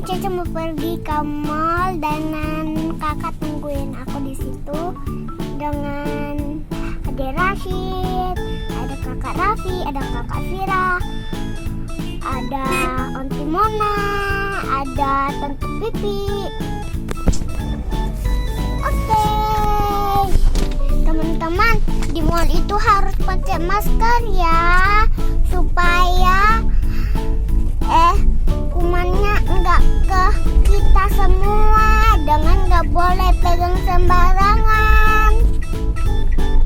Caca mau pergi ke mall dan kakak tungguin aku di situ dengan Ade Rashid, ada kakak Raffi, ada kakak Vira, ada Onti Mona, ada Tante Pipi. Oke, teman-teman, di mall itu harus pakai masker ya, supaya kumannya enggak ke kita semua. Dengan enggak boleh pegang sembarangan,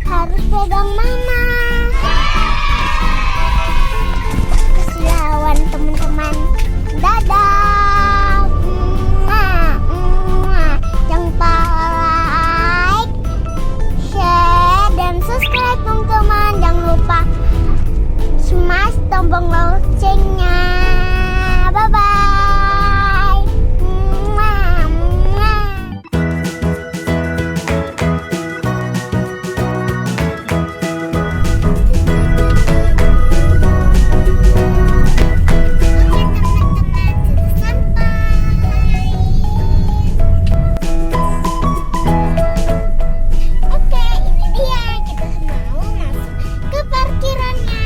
harus pegang mama. Kesiawan teman-teman, dadah. Jangan lupa like, share, dan subscribe teman-teman. Jangan lupa smash tombol loncengnya. Bye-bye. Oke, ini dia. Kita mau masuk ke parkirannya.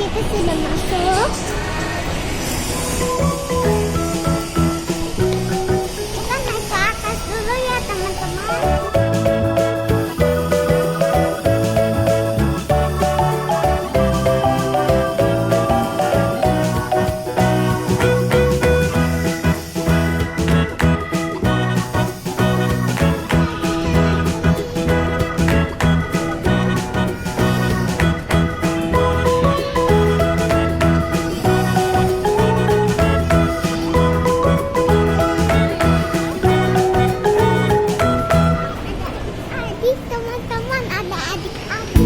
Kita sudah masuk. Kita naik ke atas dulu ya teman-teman. Teman-teman, ada adik-adik.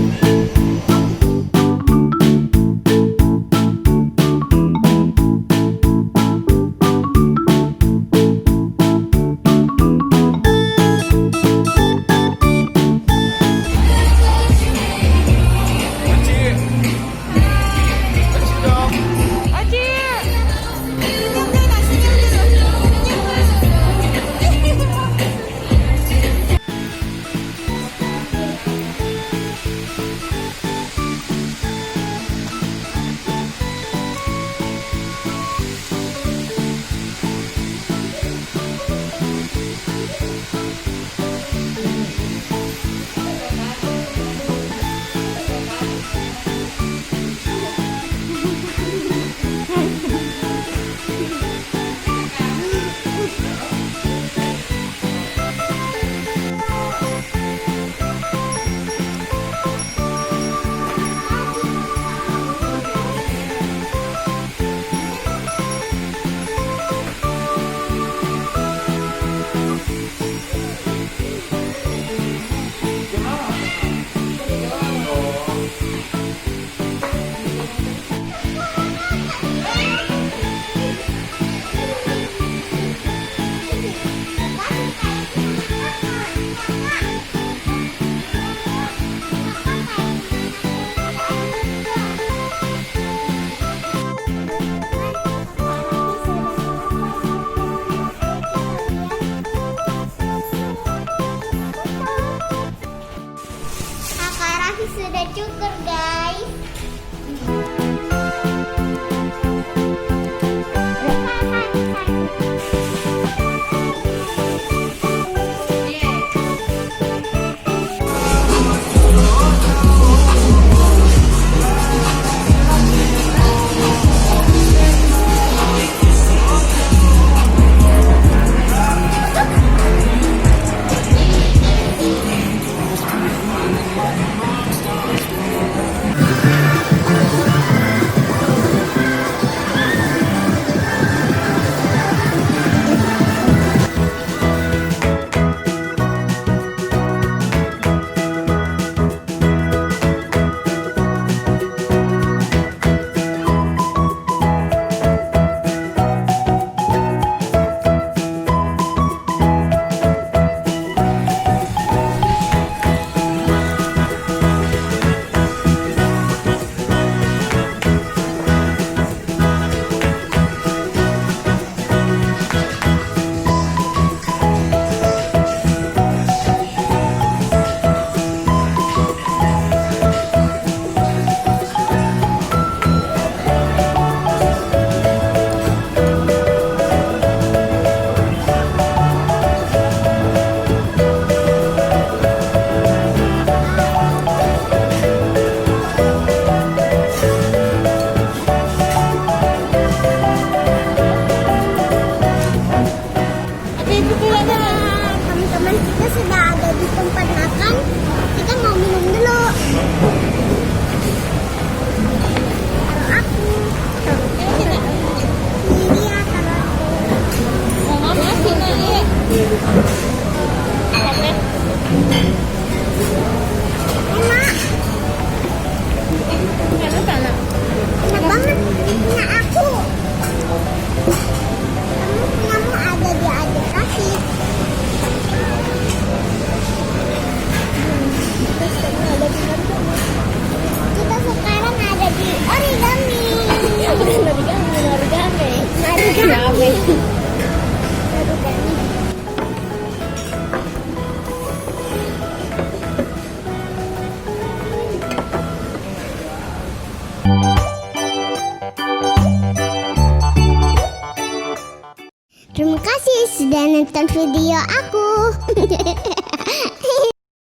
Sudah cukur guys. Terima kasih sudah nonton video aku.